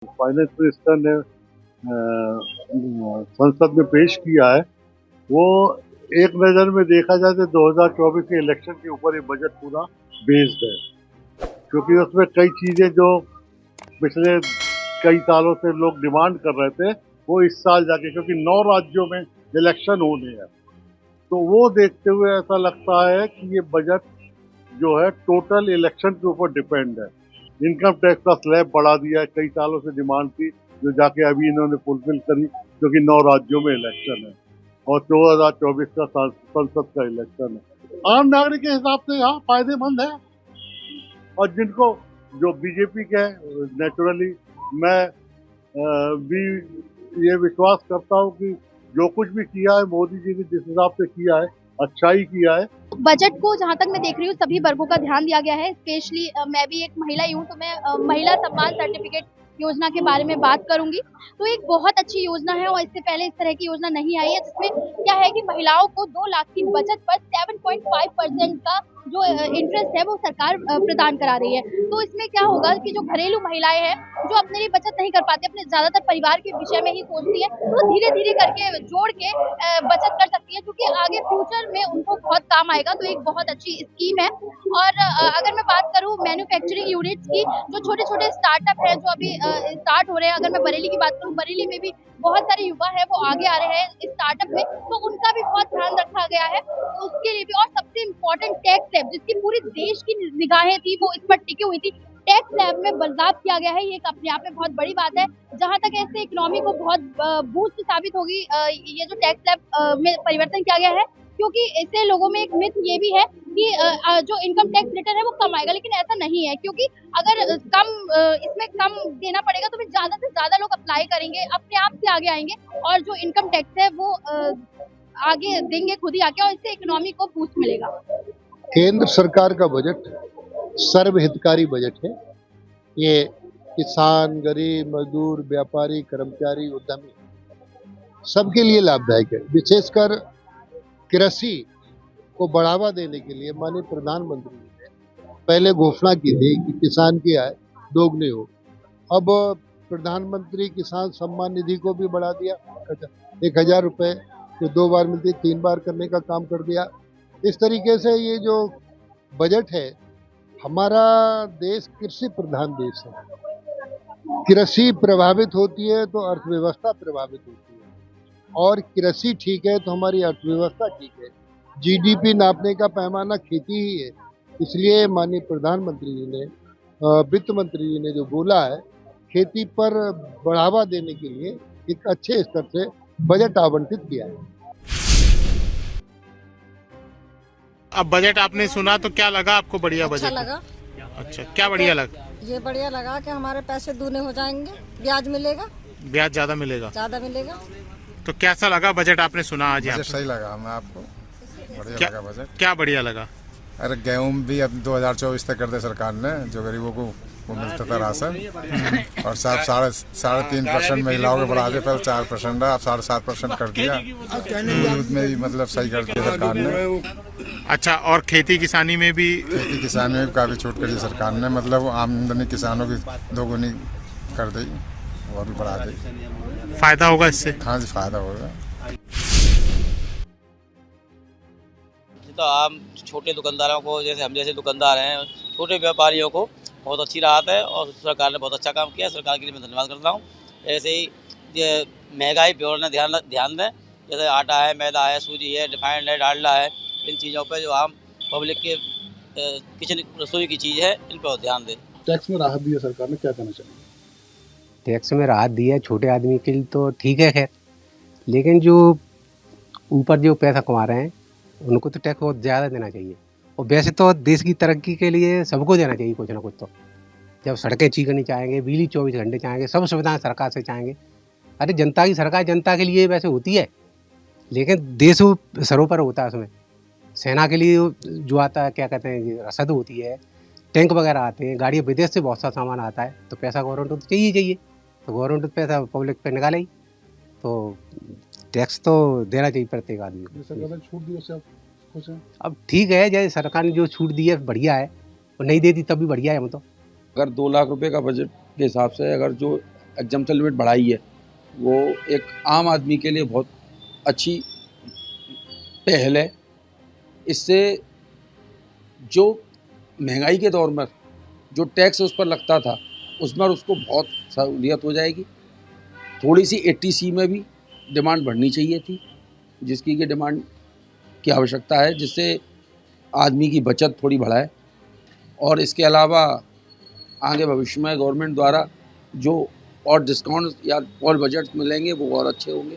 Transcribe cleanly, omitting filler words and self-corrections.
Finance minister ने संसद में पेश किया है, वो एक नज़र में देखा जाए तो 2024 के इलेक्शन के ऊपर ये बजट पूरा बेस्ड है, क्योंकि उसमें कई चीज़ें जो पिछले कई सालों से लोग डिमांड कर रहे थे, वो इस साल जाके, क्योंकि 9 राज्यों में इलेक्शन होने हैं, तो वो देखते हुए ऐसा लगता है कि ये बजट जो है टोटल इलेक्शन के ऊपर डिपेंड है। इनकम टैक्स का स्लैब बढ़ा दिया है, कई सालों से डिमांड थी, जो जाके अभी इन्होंने फुलफिल करी, क्योंकि 9 राज्यों में इलेक्शन है और 2024 का संसद का इलेक्शन है। आम नागरिक के हिसाब से यहाँ फायदेमंद है, और जिनको जो बीजेपी के नेचुरली मैं भी ये विश्वास करता हूँ कि जो कुछ भी किया है मोदी जी ने जिस हिसाब से किया है, अच्छा ही किया है। बजट को जहाँ तक मैं देख रही हूँ सभी वर्गों का ध्यान दिया गया है। स्पेशली मैं भी एक महिला ही हूँ, तो मैं महिला सम्मान सर्टिफिकेट योजना के बारे में बात करूंगी। तो एक बहुत अच्छी योजना है और इससे पहले इस तरह की योजना नहीं आई है, जिसमें क्या है कि महिलाओं को 2 लाख की बचत पर 7.5% का जो इंटरेस्ट है वो सरकार प्रदान करा रही है। तो इसमें क्या होगा कि जो घरेलू महिलाएं हैं जो अपने लिए बचत नहीं कर पाती, अपने ज्यादातर परिवार के विषय में ही सोचती है, तो धीरे धीरे करके जोड़ के बचत कर सकती है, क्योंकि आगे फ्यूचर में उनको बहुत काम आएगा। तो एक बहुत अच्छी स्कीम है। और अगर मैं बात करूँ मैन्युफैक्चरिंग यूनिट्स की, जो छोटे छोटे स्टार्टअप है जो अभी स्टार्ट हो रहे हैं, अगर मैं बरेली की बात करूँ, बरेली में भी बहुत सारे युवा है वो आगे आ रहे हैं इस स्टार्टअप में, तो उनका भी बहुत ध्यान रखा गया है। तो उसके लिए भी, और सबसे इम्पोर्टेंट टैक्स स्लैब, जिसकी पूरी देश की निगाहें थी वो इस पर टिकी हुई थी, टैक्स स्लैब में बदलाव किया गया है। ये एक अपने आप में बहुत बड़ी बात है, जहां तक ऐसे इकोनॉमी को बहुत बूस्ट साबित होगी ये जो टैक्स स्लैब में परिवर्तन किया गया है, क्योंकि इससे लोगों में एक मिथ ये भी है कि जो इनकम टैक्स रिटर्न है वो कम आएगा, लेकिन ऐसा नहीं है, क्योंकि अगर इसमें कम देना पड़ेगा तो फिर ज्यादा से ज्यादा लोग अप्लाई करेंगे, अपने आप से आगे आएंगे, और जो इनकम टैक्स है वो आगे देंगे खुद ही आके, और इससे इकोनॉमी को बूस्ट मिलेगा। केंद्र सरकार का बजट सर्वहितकारी बजट है। ये किसान, गरीब, मजदूर, व्यापारी, कर्मचारी, उद्यमी सबके लिए लाभदायक है। विशेषकर कृषि को बढ़ावा देने के लिए माननीय प्रधानमंत्री जी ने पहले घोषणा की थी कि किसान की आय दोगुनी हो। अब प्रधानमंत्री किसान सम्मान निधि को भी बढ़ा दिया, 1,000 रुपये जो 2 बार मिलती 3 बार करने का काम कर दिया। इस तरीके से ये जो बजट है, हमारा देश कृषि प्रधान देश है। कृषि प्रभावित होती है तो अर्थव्यवस्था प्रभावित होती है, और कृषि ठीक है तो हमारी अर्थव्यवस्था ठीक है। जीडीपी नापने का पैमाना खेती ही है। इसलिए माननीय प्रधानमंत्री जी ने, वित्त मंत्री जी ने जो बोला है, खेती पर बढ़ावा देने के लिए एक अच्छे स्तर से बजट आवंटित किया है। अब बजट आपने सुना तो क्या लगा आपको? बढ़िया अच्छा बजट लगा। अच्छा, क्या बढ़िया लगा? ये बढ़िया लगा कि हमारे पैसे दूने हो जाएंगे, ब्याज मिलेगा, ब्याज ज्यादा मिलेगा। तो कैसा लगा बजट आपने सुना आज यहाँ? बजट सही लगा हमें, आपको बढ़िया लगा बजट। क्या बढ़िया लगा? अरे गेहूँ भी अब 2024 तक कर दे सरकार ने, जो गरीबों को वो मिलता था राशन, और 3.5% महिलाओं के बढ़ा दे, पहले 4% रहा, अब 7.5% कर दिया। दूध में भी मतलब सही कर दिया सरकार ने। अच्छा, और खेती किसानी में भी? खेती किसानी में भी काफ़ी छूट करी सरकार ने, मतलब आमदनी किसानों की दोगुनी कर दी और भी बढ़ा दी। फायदा होगा इससे? हाँ जी, फायदा होगा। तो आम छोटे दुकानदारों को, जैसे हम जैसे दुकानदार हैं, छोटे व्यापारियों को बहुत अच्छी राहत है, और सरकार ने बहुत अच्छा काम किया। सरकार के लिए मैं धन्यवाद करता हूँ। ऐसे ही ये महंगाई पे और न ध्यान दें, जैसे आटा है, मैदा है, सूजी है, रिफाइंड है, डालडा है, इन चीज़ों पे जो आम पब्लिक के किचन रसोई की चीज़ है, इन पर ध्यान दें। टैक्स में राहत दी है सरकार ने, क्या कहना चाहिए? टैक्स में राहत दी है छोटे आदमी के लिए तो ठीक है, खैर, लेकिन जो ऊपर जो पैसा कमा रहे हैं उनको तो टैक्स बहुत ज़्यादा देना चाहिए। और वैसे तो देश की तरक्की के लिए सबको देना चाहिए कुछ ना कुछ। तो जब सड़कें चिकनी चाहेंगे, बिजली 24 घंटे चाहेंगे, सब सुविधाएं सरकार से चाहेंगे। अरे जनता की सरकार जनता के लिए वैसे होती है, लेकिन देश सरोपर होता है। उसमें सेना के लिए जो आता है, क्या कहते हैं, रसद होती है, टैंक वगैरह आते हैं, गाड़ियाँ, विदेश से बहुत सा सामान आता है, तो पैसा गवर्नमेंट को तो चाहिए। तो गवर्नमेंट पैसा पब्लिक पे निकाले ही, तो टैक्स तो देना चाहिए प्रत्येक आदमी को। सरकार ने छूट दी, उससे आप खुश हैं? अब ठीक है, जैसे सरकार ने जो छूट दी है बढ़िया है, और नहीं देती तब भी बढ़िया है। हम तो अगर 2 लाख रुपए का बजट के हिसाब से अगर जो एग्जाम्पशन लिमिट बढ़ाई है वो एक आम आदमी के लिए बहुत अच्छी पहल है। इससे जो महंगाई के दौर में जो टैक्स उस पर लगता था उसमें उसको बहुत सहूलियत हो जाएगी। थोड़ी सी 80C में भी डिमांड बढ़नी चाहिए थी, जिसकी कि डिमांड की आवश्यकता है, जिससे आदमी की बचत थोड़ी बढ़ाए। और इसके अलावा आगे भविष्य में गवर्नमेंट द्वारा जो और डिस्काउंट या और बजट मिलेंगे वो और अच्छे होंगे।